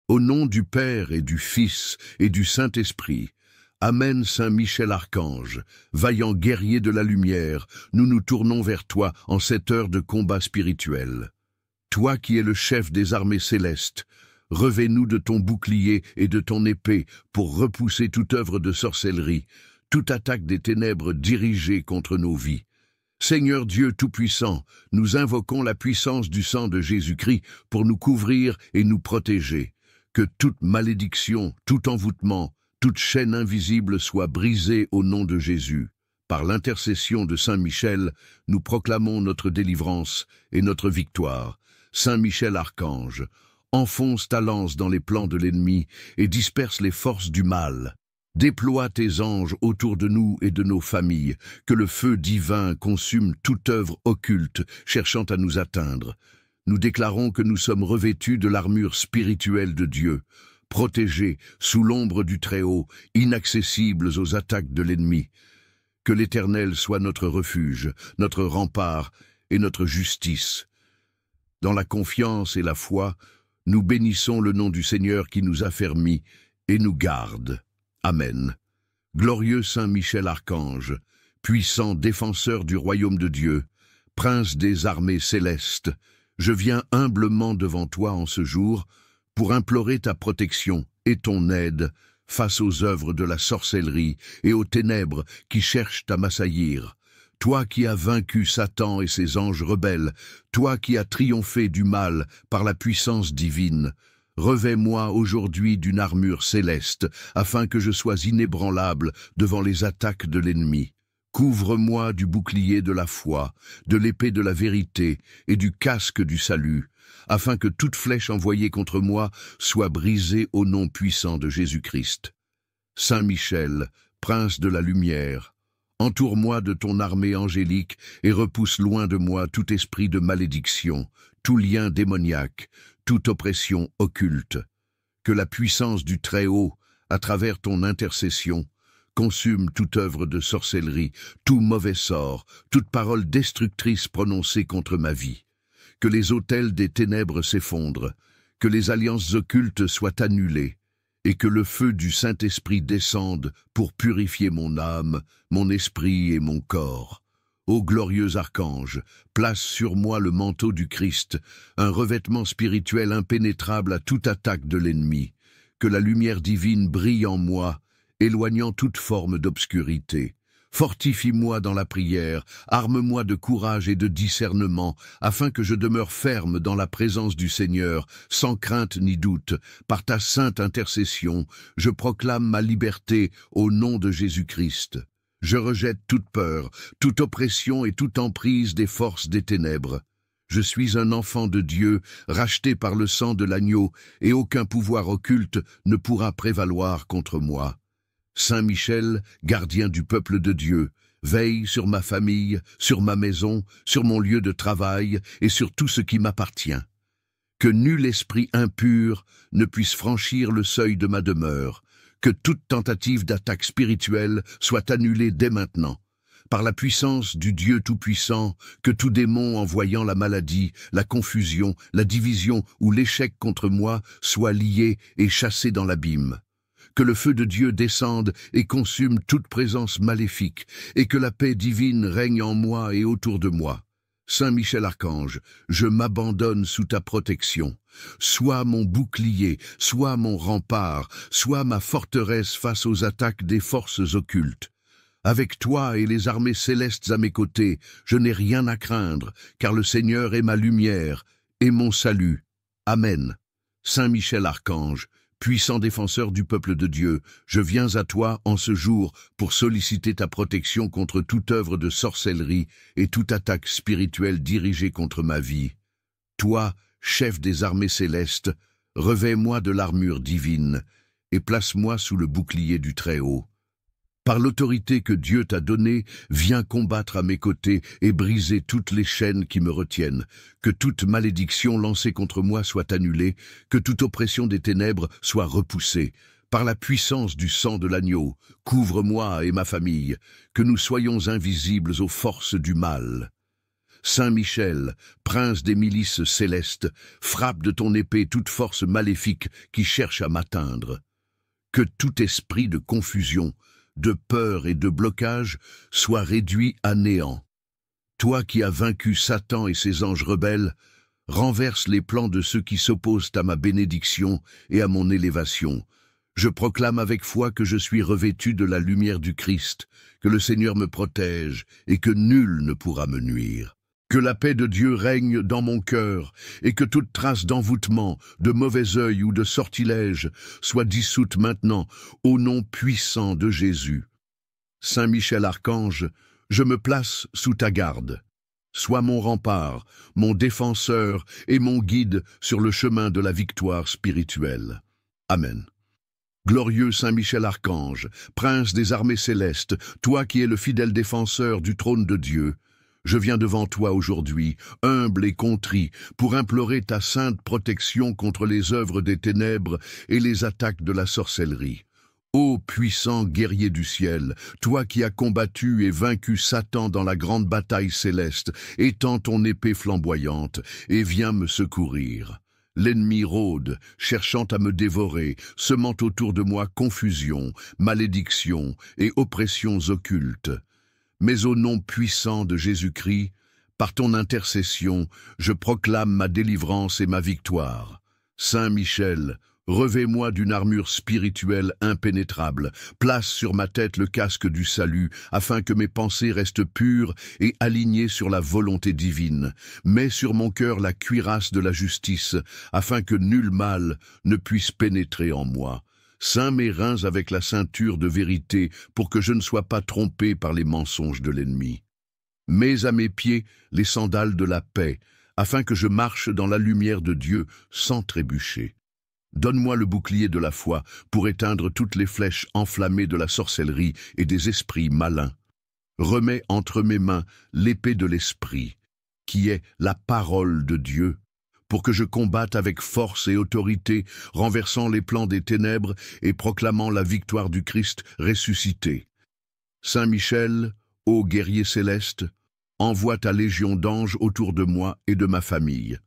Au nom du Père et du Fils et du Saint-Esprit. Amen. Saint Michel Archange, vaillant guerrier de la lumière, nous nous tournons vers toi en cette heure de combat spirituel. Toi qui es le chef des armées célestes, revêt-nous de ton bouclier et de ton épée pour repousser toute œuvre de sorcellerie, toute attaque des ténèbres dirigée contre nos vies. Seigneur Dieu Tout-Puissant, nous invoquons la puissance du sang de Jésus-Christ pour nous couvrir et nous protéger. Que toute malédiction, tout envoûtement, toute chaîne invisible soit brisée au nom de Jésus. Par l'intercession de Saint Michel, nous proclamons notre délivrance et notre victoire. Saint Michel Archange, enfonce ta lance dans les plans de l'ennemi et disperse les forces du mal. Déploie tes anges autour de nous et de nos familles, que le feu divin consume toute œuvre occulte cherchant à nous atteindre. Nous déclarons que nous sommes revêtus de l'armure spirituelle de Dieu, protégés sous l'ombre du Très-Haut, inaccessibles aux attaques de l'ennemi. Que l'Éternel soit notre refuge, notre rempart et notre justice. Dans la confiance et la foi, nous bénissons le nom du Seigneur qui nous affermit et nous garde. Amen. Glorieux Saint Michel Archange, puissant défenseur du royaume de Dieu, prince des armées célestes, je viens humblement devant toi en ce jour pour implorer ta protection et ton aide face aux œuvres de la sorcellerie et aux ténèbres qui cherchent à m'assaillir. Toi qui as vaincu Satan et ses anges rebelles, toi qui as triomphé du mal par la puissance divine, revêt-moi aujourd'hui d'une armure céleste, afin que je sois inébranlable devant les attaques de l'ennemi. Couvre-moi du bouclier de la foi, de l'épée de la vérité et du casque du salut, afin que toute flèche envoyée contre moi soit brisée au nom puissant de Jésus-Christ. Saint Michel, prince de la lumière, entoure-moi de ton armée angélique et repousse loin de moi tout esprit de malédiction, tout lien démoniaque, toute oppression occulte. Que la puissance du Très-Haut, à travers ton intercession, consume toute œuvre de sorcellerie, tout mauvais sort, toute parole destructrice prononcée contre ma vie. Que les autels des ténèbres s'effondrent, que les alliances occultes soient annulées, et que le feu du Saint-Esprit descende pour purifier mon âme, mon esprit et mon corps. Ô glorieux archange, place sur moi le manteau du Christ, un revêtement spirituel impénétrable à toute attaque de l'ennemi. Que la lumière divine brille en moi, éloignant toute forme d'obscurité. Fortifie-moi dans la prière, arme-moi de courage et de discernement, afin que je demeure ferme dans la présence du Seigneur, sans crainte ni doute. Par ta sainte intercession, je proclame ma liberté au nom de Jésus-Christ. Je rejette toute peur, toute oppression et toute emprise des forces des ténèbres. Je suis un enfant de Dieu, racheté par le sang de l'agneau, et aucun pouvoir occulte ne pourra prévaloir contre moi. Saint Michel, gardien du peuple de Dieu, veille sur ma famille, sur ma maison, sur mon lieu de travail et sur tout ce qui m'appartient. Que nul esprit impur ne puisse franchir le seuil de ma demeure, que toute tentative d'attaque spirituelle soit annulée dès maintenant. Par la puissance du Dieu Tout-Puissant, que tout démon envoyant la maladie, la confusion, la division ou l'échec contre moi soit lié et chassé dans l'abîme. Que le feu de Dieu descende et consume toute présence maléfique, et que la paix divine règne en moi et autour de moi. Saint Michel Archange, je m'abandonne sous ta protection. Sois mon bouclier, sois mon rempart, sois ma forteresse face aux attaques des forces occultes. Avec toi et les armées célestes à mes côtés, je n'ai rien à craindre, car le Seigneur est ma lumière et mon salut. Amen. Saint Michel Archange, puissant défenseur du peuple de Dieu, je viens à toi en ce jour pour solliciter ta protection contre toute œuvre de sorcellerie et toute attaque spirituelle dirigée contre ma vie. Toi, chef des armées célestes, revêt-moi de l'armure divine et place-moi sous le bouclier du Très-Haut. Par l'autorité que Dieu t'a donnée, viens combattre à mes côtés et briser toutes les chaînes qui me retiennent. Que toute malédiction lancée contre moi soit annulée, que toute oppression des ténèbres soit repoussée. Par la puissance du sang de l'agneau, couvre-moi et ma famille, que nous soyons invisibles aux forces du mal. Saint Michel, prince des milices célestes, frappe de ton épée toute force maléfique qui cherche à m'atteindre. Que tout esprit de confusion, de peur et de blocage soit réduit à néant. Toi qui as vaincu Satan et ses anges rebelles, renverse les plans de ceux qui s'opposent à ma bénédiction et à mon élévation. Je proclame avec foi que je suis revêtu de la lumière du Christ, que le Seigneur me protège et que nul ne pourra me nuire. Que la paix de Dieu règne dans mon cœur et que toute trace d'envoûtement, de mauvais œil ou de sortilège soit dissoute maintenant au nom puissant de Jésus. Saint Michel Archange, je me place sous ta garde. Sois mon rempart, mon défenseur et mon guide sur le chemin de la victoire spirituelle. Amen. Glorieux Saint Michel Archange, prince des armées célestes, toi qui es le fidèle défenseur du trône de Dieu, je viens devant toi aujourd'hui, humble et contrit, pour implorer ta sainte protection contre les œuvres des ténèbres et les attaques de la sorcellerie. Ô puissant guerrier du ciel, toi qui as combattu et vaincu Satan dans la grande bataille céleste, étends ton épée flamboyante et viens me secourir. L'ennemi rôde, cherchant à me dévorer, semant autour de moi confusion, malédiction et oppressions occultes. Mais au nom puissant de Jésus-Christ, par ton intercession, je proclame ma délivrance et ma victoire. Saint Michel, revêt-moi d'une armure spirituelle impénétrable, place sur ma tête le casque du salut, afin que mes pensées restent pures et alignées sur la volonté divine. Mets sur mon cœur la cuirasse de la justice, afin que nul mal ne puisse pénétrer en moi. Ceins mes reins avec la ceinture de vérité, pour que je ne sois pas trompé par les mensonges de l'ennemi. Mets à mes pieds les sandales de la paix, afin que je marche dans la lumière de Dieu sans trébucher. Donne-moi le bouclier de la foi pour éteindre toutes les flèches enflammées de la sorcellerie et des esprits malins. Remets entre mes mains l'épée de l'esprit, qui est la parole de Dieu, pour que je combatte avec force et autorité, renversant les plans des ténèbres et proclamant la victoire du Christ ressuscité. Saint Michel, ô guerrier céleste, envoie ta légion d'anges autour de moi et de ma famille.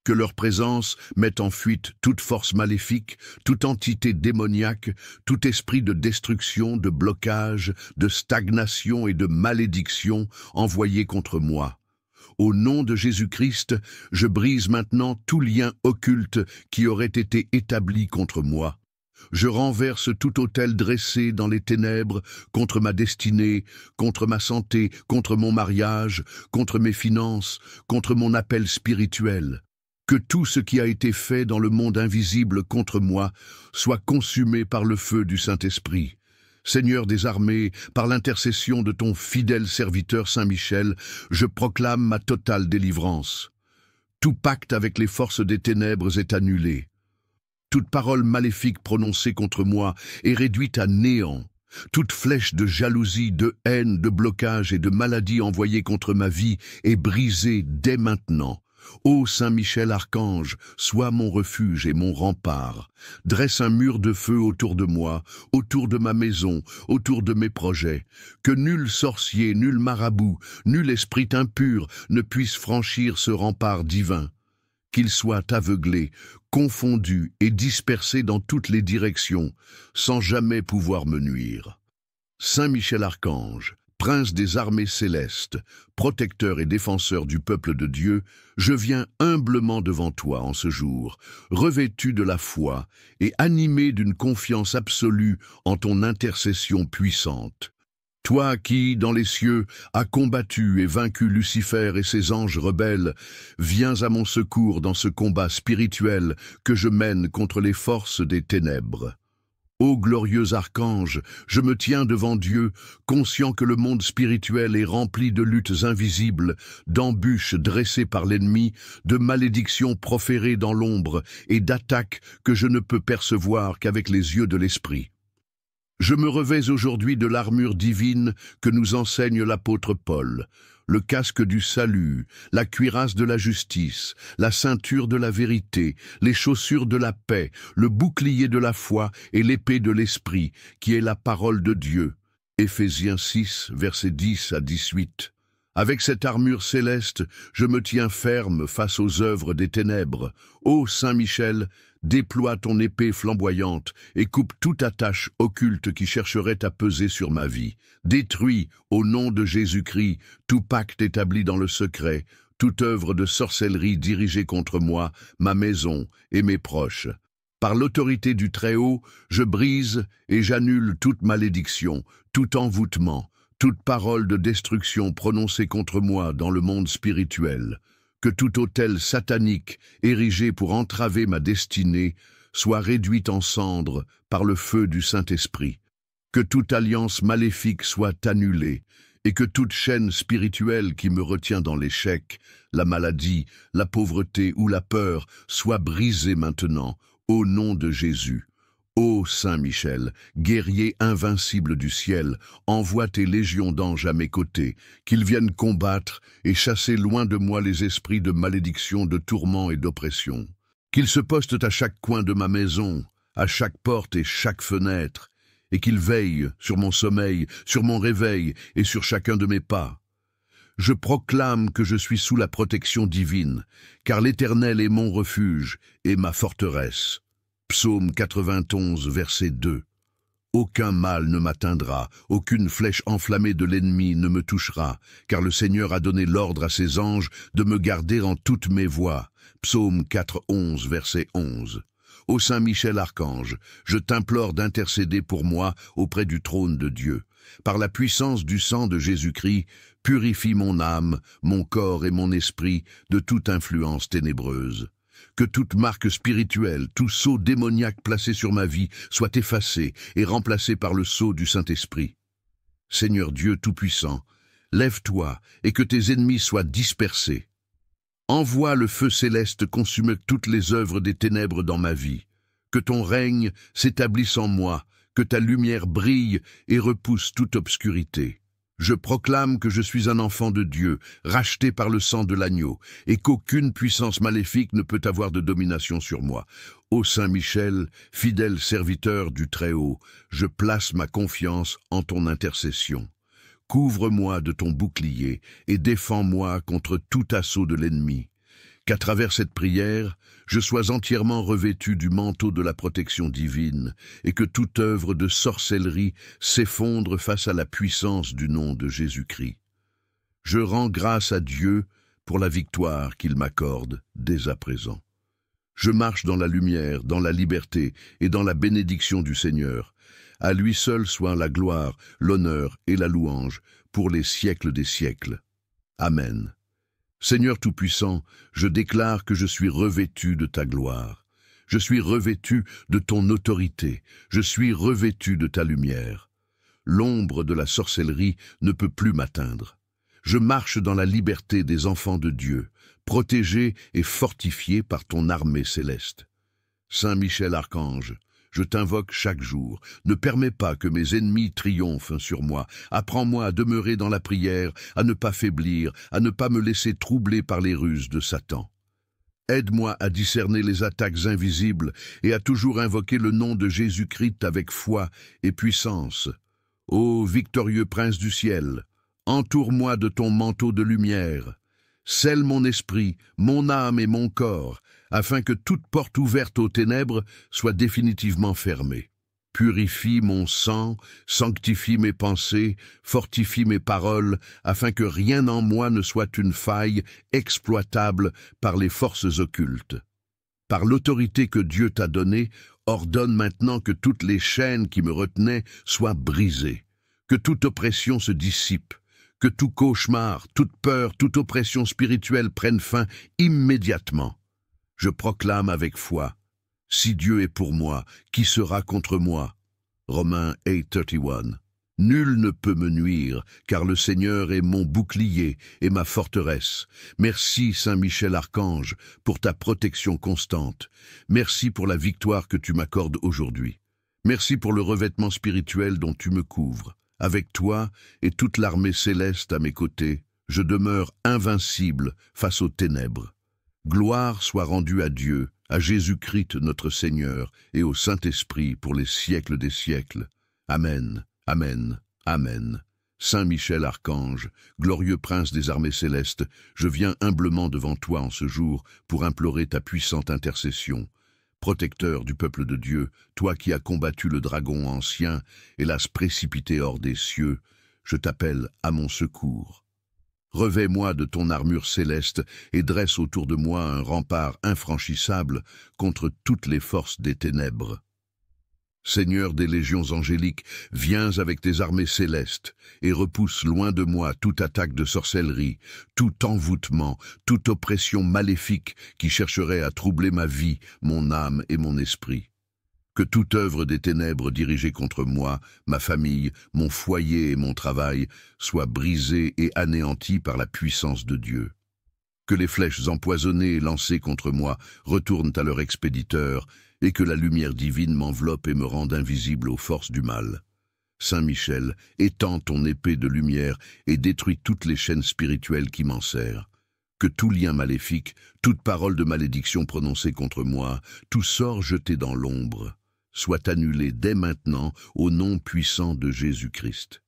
Que leur présence mette en fuite toute force maléfique, toute entité démoniaque, tout esprit de destruction, de blocage, de stagnation et de malédiction envoyé contre moi. Au nom de Jésus-Christ, je brise maintenant tout lien occulte qui aurait été établi contre moi. Je renverse tout autel dressé dans les ténèbres contre ma destinée, contre ma santé, contre mon mariage, contre mes finances, contre mon appel spirituel. Que tout ce qui a été fait dans le monde invisible contre moi soit consumé par le feu du Saint-Esprit. Seigneur des armées, par l'intercession de ton fidèle serviteur Saint Michel, je proclame ma totale délivrance. Tout pacte avec les forces des ténèbres est annulé. Toute parole maléfique prononcée contre moi est réduite à néant. Toute flèche de jalousie, de haine, de blocage et de maladie envoyée contre ma vie est brisée dès maintenant. Ô Saint Michel Archange, sois mon refuge et mon rempart. Dresse un mur de feu autour de moi, autour de ma maison, autour de mes projets. Que nul sorcier, nul marabout, nul esprit impur ne puisse franchir ce rempart divin. Qu'il soit aveuglé, confondu et dispersé dans toutes les directions, sans jamais pouvoir me nuire. Saint Michel Archange, prince des armées célestes, protecteur et défenseur du peuple de Dieu, je viens humblement devant toi en ce jour, revêtu de la foi et animé d'une confiance absolue en ton intercession puissante. Toi qui, dans les cieux, as combattu et vaincu Lucifer et ses anges rebelles, viens à mon secours dans ce combat spirituel que je mène contre les forces des ténèbres. Ô glorieux archange, je me tiens devant Dieu, conscient que le monde spirituel est rempli de luttes invisibles, d'embûches dressées par l'ennemi, de malédictions proférées dans l'ombre et d'attaques que je ne peux percevoir qu'avec les yeux de l'esprit. Je me revais aujourd'hui de l'armure divine que nous enseigne l'apôtre Paul, le casque du salut, la cuirasse de la justice, la ceinture de la vérité, les chaussures de la paix, le bouclier de la foi et l'épée de l'esprit, qui est la parole de Dieu. Éphésiens 6, versets 10 à 18. Avec cette armure céleste, je me tiens ferme face aux œuvres des ténèbres. Ô Saint Michel, déploie ton épée flamboyante et coupe toute attache occulte qui chercherait à peser sur ma vie. Détruis, au nom de Jésus-Christ, tout pacte établi dans le secret, toute œuvre de sorcellerie dirigée contre moi, ma maison et mes proches. Par l'autorité du Très-Haut, je brise et j'annule toute malédiction, tout envoûtement, toute parole de destruction prononcée contre moi dans le monde spirituel. Que tout autel satanique érigé pour entraver ma destinée soit réduit en cendres par le feu du Saint-Esprit. Que toute alliance maléfique soit annulée et que toute chaîne spirituelle qui me retient dans l'échec, la maladie, la pauvreté ou la peur soit brisée maintenant, au nom de Jésus. Ô Saint Michel, guerrier invincible du ciel, envoie tes légions d'anges à mes côtés, qu'ils viennent combattre et chasser loin de moi les esprits de malédiction, de tourment et d'oppression. Qu'ils se postent à chaque coin de ma maison, à chaque porte et chaque fenêtre, et qu'ils veillent sur mon sommeil, sur mon réveil et sur chacun de mes pas. Je proclame que je suis sous la protection divine, car l'Éternel est mon refuge et ma forteresse. Psaume 91, verset 2. Aucun mal ne m'atteindra, aucune flèche enflammée de l'ennemi ne me touchera, car le Seigneur a donné l'ordre à ses anges de me garder en toutes mes voies. Psaume 4, verset 11. Ô Saint Michel Archange, je t'implore d'intercéder pour moi auprès du trône de Dieu. Par la puissance du sang de Jésus-Christ, purifie mon âme, mon corps et mon esprit de toute influence ténébreuse. Que toute marque spirituelle, tout sceau démoniaque placé sur ma vie soit effacé et remplacé par le sceau du Saint-Esprit. Seigneur Dieu Tout-Puissant, lève-toi et que tes ennemis soient dispersés. Envoie le feu céleste consumer toutes les œuvres des ténèbres dans ma vie. Que ton règne s'établisse en moi, que ta lumière brille et repousse toute obscurité. Je proclame que je suis un enfant de Dieu, racheté par le sang de l'agneau, et qu'aucune puissance maléfique ne peut avoir de domination sur moi. Ô Saint Michel, fidèle serviteur du Très-Haut, je place ma confiance en ton intercession. Couvre-moi de ton bouclier et défends-moi contre tout assaut de l'ennemi. Qu'à travers cette prière, je sois entièrement revêtu du manteau de la protection divine et que toute œuvre de sorcellerie s'effondre face à la puissance du nom de Jésus-Christ. Je rends grâce à Dieu pour la victoire qu'il m'accorde dès à présent. Je marche dans la lumière, dans la liberté et dans la bénédiction du Seigneur. À lui seul soit la gloire, l'honneur et la louange pour les siècles des siècles. Amen. Seigneur Tout-Puissant, je déclare que je suis revêtu de ta gloire. Je suis revêtu de ton autorité. Je suis revêtu de ta lumière. L'ombre de la sorcellerie ne peut plus m'atteindre. Je marche dans la liberté des enfants de Dieu, protégé et fortifié par ton armée céleste. Saint Michel Archange, je t'invoque chaque jour. Ne permets pas que mes ennemis triomphent sur moi. Apprends-moi à demeurer dans la prière, à ne pas faiblir, à ne pas me laisser troubler par les ruses de Satan. Aide-moi à discerner les attaques invisibles et à toujours invoquer le nom de Jésus-Christ avec foi et puissance. Ô victorieux Prince du ciel, entoure-moi de ton manteau de lumière. Scelle mon esprit, mon âme et mon corps, afin que toute porte ouverte aux ténèbres soit définitivement fermée. Purifie mon sang, sanctifie mes pensées, fortifie mes paroles, afin que rien en moi ne soit une faille exploitable par les forces occultes. Par l'autorité que Dieu t'a donnée, ordonne maintenant que toutes les chaînes qui me retenaient soient brisées, que toute oppression se dissipe, que tout cauchemar, toute peur, toute oppression spirituelle prenne fin immédiatement. Je proclame avec foi, si Dieu est pour moi, qui sera contre moi? Romains 8:31. Nul ne peut me nuire, car le Seigneur est mon bouclier et ma forteresse. Merci, Saint Michel Archange, pour ta protection constante. Merci pour la victoire que tu m'accordes aujourd'hui. Merci pour le revêtement spirituel dont tu me couvres. Avec toi et toute l'armée céleste à mes côtés, je demeure invincible face aux ténèbres. Gloire soit rendue à Dieu, à Jésus-Christ notre Seigneur et au Saint-Esprit pour les siècles des siècles. Amen, Amen, Amen. Saint Michel Archange, glorieux prince des armées célestes, je viens humblement devant toi en ce jour pour implorer ta puissante intercession. Protecteur du peuple de Dieu, toi qui as combattu le dragon ancien et l'as précipité hors des cieux, je t'appelle à mon secours. Revêt-moi de ton armure céleste et dresse autour de moi un rempart infranchissable contre toutes les forces des ténèbres. Seigneur des légions angéliques, viens avec tes armées célestes et repousse loin de moi toute attaque de sorcellerie, tout envoûtement, toute oppression maléfique qui chercherait à troubler ma vie, mon âme et mon esprit. Que toute œuvre des ténèbres dirigée contre moi, ma famille, mon foyer et mon travail soit brisée et anéantie par la puissance de Dieu. Que les flèches empoisonnées lancées contre moi retournent à leur expéditeur, et que la lumière divine m'enveloppe et me rende invisible aux forces du mal. Saint Michel, étends ton épée de lumière et détruis toutes les chaînes spirituelles qui m'enserrent. Que tout lien maléfique, toute parole de malédiction prononcée contre moi, tout sort jeté dans l'ombre, soit annulé dès maintenant au nom puissant de Jésus-Christ.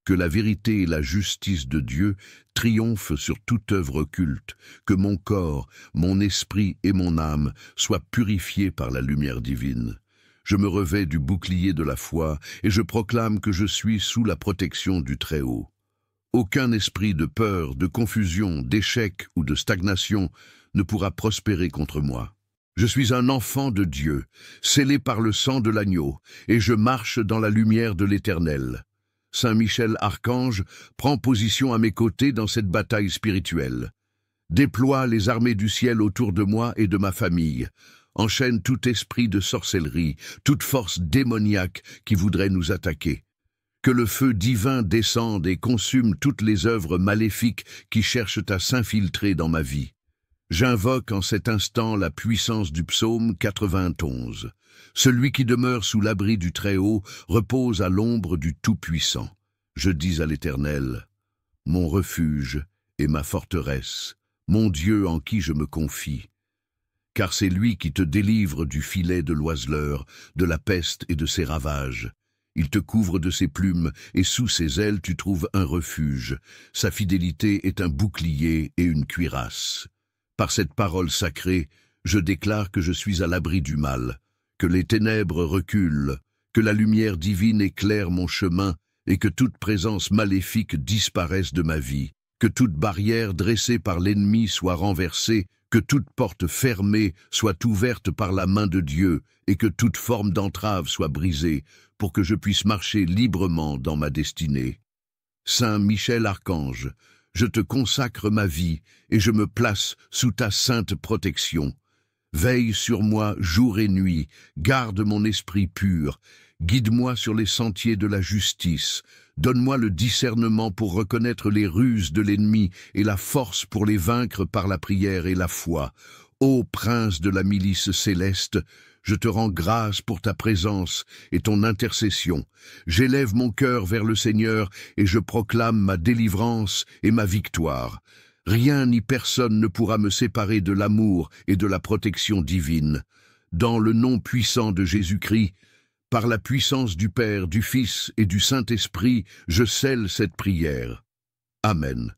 Que la vérité et la justice de Dieu triomphent sur toute œuvre occulte, que mon corps, mon esprit et mon âme soient purifiés par la lumière divine. Je me revêts du bouclier de la foi et je proclame que je suis sous la protection du Très-Haut. Aucun esprit de peur, de confusion, d'échec ou de stagnation ne pourra prospérer contre moi. Je suis un enfant de Dieu, scellé par le sang de l'agneau, et je marche dans la lumière de l'Éternel. Saint Michel Archange prend position à mes côtés dans cette bataille spirituelle. Déploie les armées du ciel autour de moi et de ma famille. Enchaîne tout esprit de sorcellerie, toute force démoniaque qui voudrait nous attaquer. Que le feu divin descende et consume toutes les œuvres maléfiques qui cherchent à s'infiltrer dans ma vie. J'invoque en cet instant la puissance du psaume 91. Celui qui demeure sous l'abri du Très-Haut repose à l'ombre du Tout-Puissant. Je dis à l'Éternel, mon refuge et ma forteresse, mon Dieu en qui je me confie. Car c'est lui qui te délivre du filet de l'oiseleur, de la peste et de ses ravages. Il te couvre de ses plumes et sous ses ailes tu trouves un refuge. Sa fidélité est un bouclier et une cuirasse. Par cette parole sacrée, je déclare que je suis à l'abri du mal, que les ténèbres reculent, que la lumière divine éclaire mon chemin et que toute présence maléfique disparaisse de ma vie, que toute barrière dressée par l'ennemi soit renversée, que toute porte fermée soit ouverte par la main de Dieu et que toute forme d'entrave soit brisée pour que je puisse marcher librement dans ma destinée. Saint Michel Archange, je te consacre ma vie et je me place sous ta sainte protection. Veille sur moi jour et nuit, garde mon esprit pur, guide-moi sur les sentiers de la justice, donne-moi le discernement pour reconnaître les ruses de l'ennemi et la force pour les vaincre par la prière et la foi. Ô prince de la milice céleste, je te rends grâce pour ta présence et ton intercession. J'élève mon cœur vers le Seigneur et je proclame ma délivrance et ma victoire. Rien ni personne ne pourra me séparer de l'amour et de la protection divine. Dans le nom puissant de Jésus-Christ, par la puissance du Père, du Fils et du Saint-Esprit, je scelle cette prière. Amen.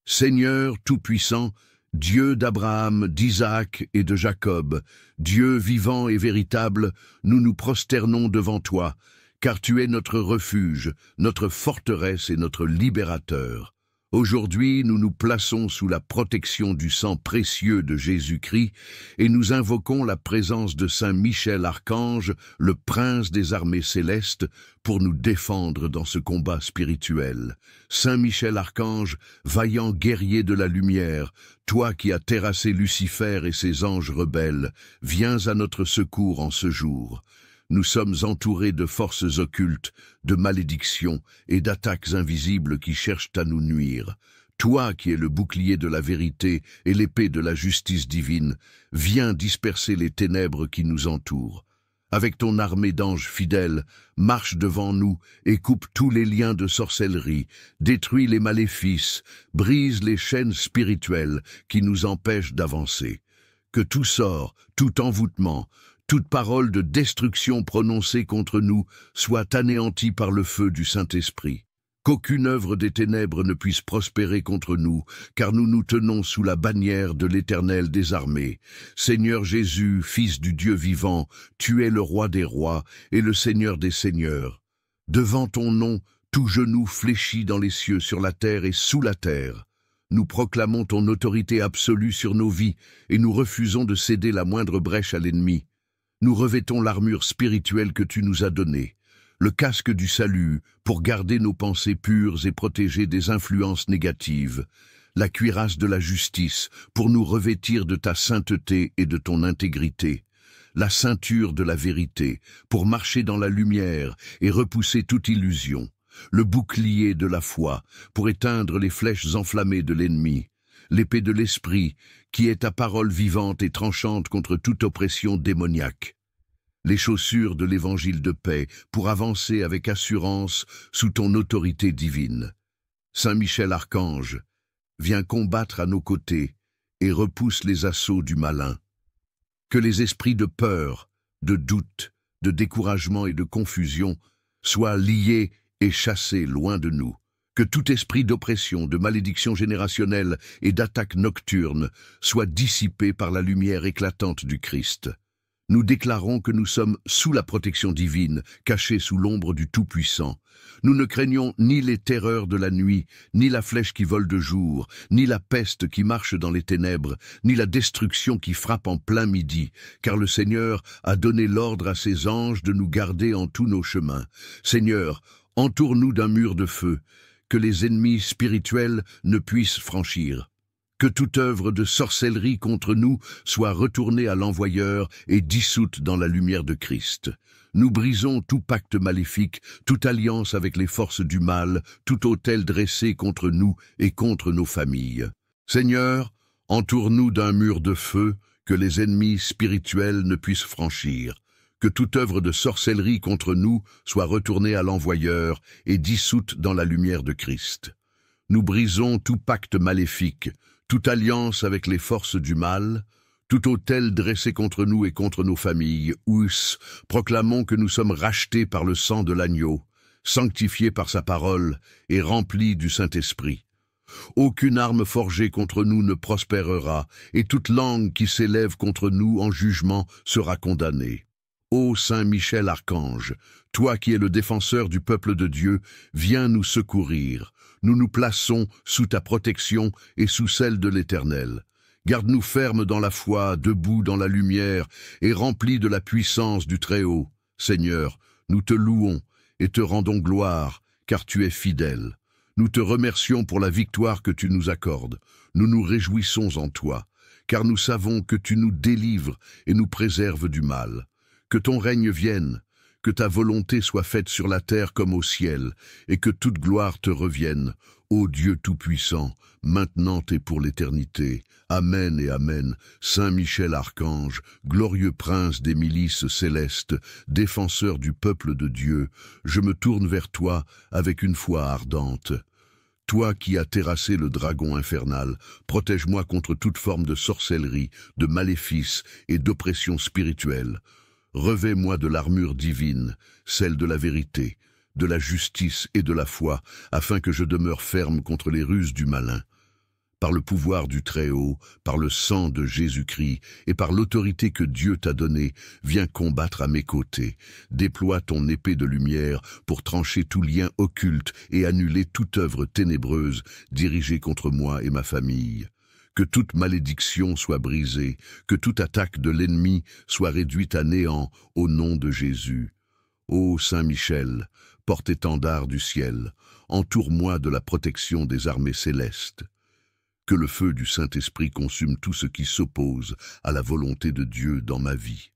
Seigneur Tout-Puissant, Dieu d'Abraham, d'Isaac et de Jacob, Dieu vivant et véritable, nous nous prosternons devant toi, car tu es notre refuge, notre forteresse et notre libérateur. Aujourd'hui, nous nous plaçons sous la protection du sang précieux de Jésus-Christ et nous invoquons la présence de Saint Michel Archange, le prince des armées célestes, pour nous défendre dans ce combat spirituel. Saint Michel Archange, vaillant guerrier de la lumière, toi qui as terrassé Lucifer et ses anges rebelles, viens à notre secours en ce jour. Nous sommes entourés de forces occultes, de malédictions et d'attaques invisibles qui cherchent à nous nuire. Toi qui es le bouclier de la vérité et l'épée de la justice divine, viens disperser les ténèbres qui nous entourent. Avec ton armée d'anges fidèles, marche devant nous et coupe tous les liens de sorcellerie, détruis les maléfices, brise les chaînes spirituelles qui nous empêchent d'avancer. Que tout sort, tout envoûtement, Toute parole de destruction prononcée contre nous soit anéantie par le feu du Saint-Esprit. Qu'aucune œuvre des ténèbres ne puisse prospérer contre nous, car nous nous tenons sous la bannière de l'Éternel des armées. Seigneur Jésus, Fils du Dieu vivant, tu es le Roi des rois et le Seigneur des seigneurs. Devant ton nom, tout genou fléchit dans les cieux, sur la terre et sous la terre. Nous proclamons ton autorité absolue sur nos vies et nous refusons de céder la moindre brèche à l'ennemi. Nous revêtons l'armure spirituelle que tu nous as donnée, le casque du salut pour garder nos pensées pures et protéger des influences négatives, la cuirasse de la justice pour nous revêtir de ta sainteté et de ton intégrité, la ceinture de la vérité pour marcher dans la lumière et repousser toute illusion, le bouclier de la foi pour éteindre les flèches enflammées de l'ennemi, l'épée de l'esprit qui est ta parole vivante et tranchante contre toute oppression démoniaque, les chaussures de l'évangile de paix pour avancer avec assurance sous ton autorité divine. Saint Michel Archange, viens combattre à nos côtés et repousse les assauts du malin. Que les esprits de peur, de doute, de découragement et de confusion soient liés et chassés loin de nous. Que tout esprit d'oppression, de malédiction générationnelle et d'attaque nocturne soit dissipé par la lumière éclatante du Christ. Nous déclarons que nous sommes sous la protection divine, cachés sous l'ombre du Tout-Puissant. Nous ne craignons ni les terreurs de la nuit, ni la flèche qui vole de jour, ni la peste qui marche dans les ténèbres, ni la destruction qui frappe en plein midi, car le Seigneur a donné l'ordre à ses anges de nous garder en tous nos chemins. Seigneur, entoure-nous d'un mur de feu, que les ennemis spirituels ne puissent franchir. Que toute œuvre de sorcellerie contre nous soit retournée à l'envoyeur et dissoute dans la lumière de Christ. Nous brisons tout pacte maléfique, toute alliance avec les forces du mal, tout autel dressé contre nous et contre nos familles. Seigneur, entoure-nous d'un mur de feu que les ennemis spirituels ne puissent franchir. Que toute œuvre de sorcellerie contre nous soit retournée à l'envoyeur et dissoute dans la lumière de Christ. Nous brisons tout pacte maléfique, toute alliance avec les forces du mal, tout autel dressé contre nous et contre nos familles, proclamons que nous sommes rachetés par le sang de l'agneau, sanctifiés par sa parole et remplis du Saint-Esprit. Aucune arme forgée contre nous ne prospérera, et toute langue qui s'élève contre nous en jugement sera condamnée. Ô Saint Michel Archange, toi qui es le défenseur du peuple de Dieu, viens nous secourir. Nous nous plaçons sous ta protection et sous celle de l'Éternel. Garde-nous fermes dans la foi, debout dans la lumière et remplis de la puissance du Très-Haut. Seigneur, nous te louons et te rendons gloire, car tu es fidèle. Nous te remercions pour la victoire que tu nous accordes. Nous nous réjouissons en toi, car nous savons que tu nous délivres et nous préserves du mal. Que ton règne vienne, que ta volonté soit faite sur la terre comme au ciel, et que toute gloire te revienne, ô Dieu Tout-Puissant, maintenant et pour l'éternité. Amen et Amen. Saint Michel Archange, glorieux prince des milices célestes, défenseur du peuple de Dieu, je me tourne vers toi avec une foi ardente. Toi qui as terrassé le dragon infernal, protège-moi contre toute forme de sorcellerie, de maléfice et d'oppression spirituelle. Revêt-moi de l'armure divine, celle de la vérité, de la justice et de la foi, afin que je demeure ferme contre les ruses du malin. Par le pouvoir du Très-Haut, par le sang de Jésus-Christ et par l'autorité que Dieu t'a donnée, viens combattre à mes côtés. Déploie ton épée de lumière pour trancher tout lien occulte et annuler toute œuvre ténébreuse dirigée contre moi et ma famille. Que toute malédiction soit brisée, que toute attaque de l'ennemi soit réduite à néant au nom de Jésus. Ô Saint Michel, porte-étendard du ciel, entoure-moi de la protection des armées célestes. Que le feu du Saint-Esprit consume tout ce qui s'oppose à la volonté de Dieu dans ma vie.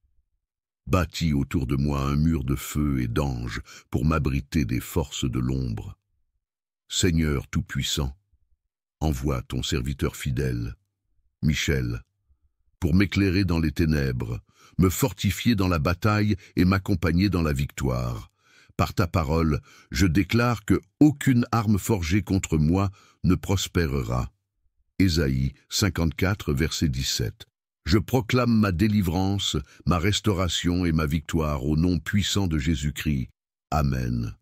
Bâtis autour de moi un mur de feu et d'anges pour m'abriter des forces de l'ombre. Seigneur Tout-Puissant, envoie ton serviteur fidèle, Michel, pour m'éclairer dans les ténèbres, me fortifier dans la bataille et m'accompagner dans la victoire. Par ta parole, je déclare que aucune arme forgée contre moi ne prospérera. Ésaïe 54, verset 17. Je proclame ma délivrance, ma restauration et ma victoire au nom puissant de Jésus-Christ. Amen.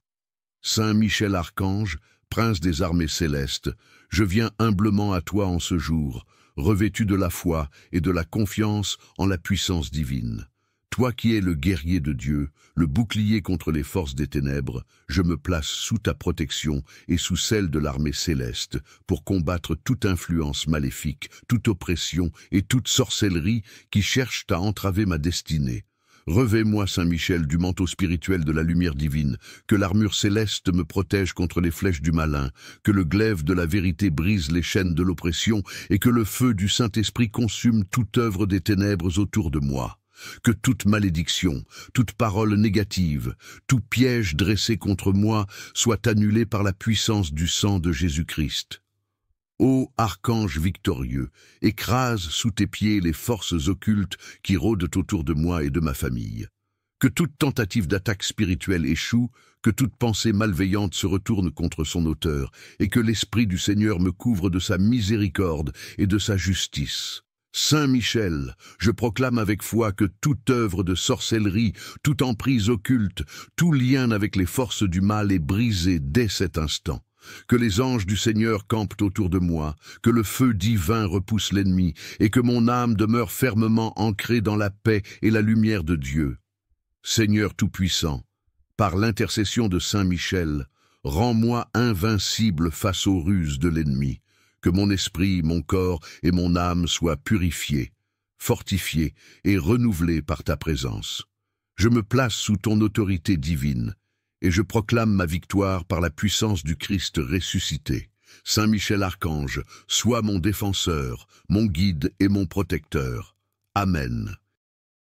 Saint Michel Archange, prince des armées célestes, je viens humblement à toi en ce jour, revêtu de la foi et de la confiance en la puissance divine. Toi qui es le guerrier de Dieu, le bouclier contre les forces des ténèbres, je me place sous ta protection et sous celle de l'armée céleste pour combattre toute influence maléfique, toute oppression et toute sorcellerie qui cherchent à entraver ma destinée. Revêt-moi, Saint Michel, du manteau spirituel de la lumière divine, que l'armure céleste me protège contre les flèches du malin, que le glaive de la vérité brise les chaînes de l'oppression et que le feu du Saint-Esprit consume toute œuvre des ténèbres autour de moi. Que toute malédiction, toute parole négative, tout piège dressé contre moi soit annulé par la puissance du sang de Jésus-Christ. Ô archange victorieux, écrase sous tes pieds les forces occultes qui rôdent autour de moi et de ma famille. Que toute tentative d'attaque spirituelle échoue, que toute pensée malveillante se retourne contre son auteur, et que l'Esprit du Seigneur me couvre de sa miséricorde et de sa justice. Saint Michel, je proclame avec foi que toute œuvre de sorcellerie, toute emprise occulte, tout lien avec les forces du mal est brisé dès cet instant. Que les anges du Seigneur campent autour de moi, que le feu divin repousse l'ennemi, et que mon âme demeure fermement ancrée dans la paix et la lumière de Dieu. Seigneur Tout-Puissant, par l'intercession de Saint Michel, rends-moi invincible face aux ruses de l'ennemi. Que mon esprit, mon corps et mon âme soient purifiés, fortifiés et renouvelés par ta présence. Je me place sous ton autorité divine, et je proclame ma victoire par la puissance du Christ ressuscité. Saint Michel Archange, sois mon défenseur, mon guide et mon protecteur. Amen.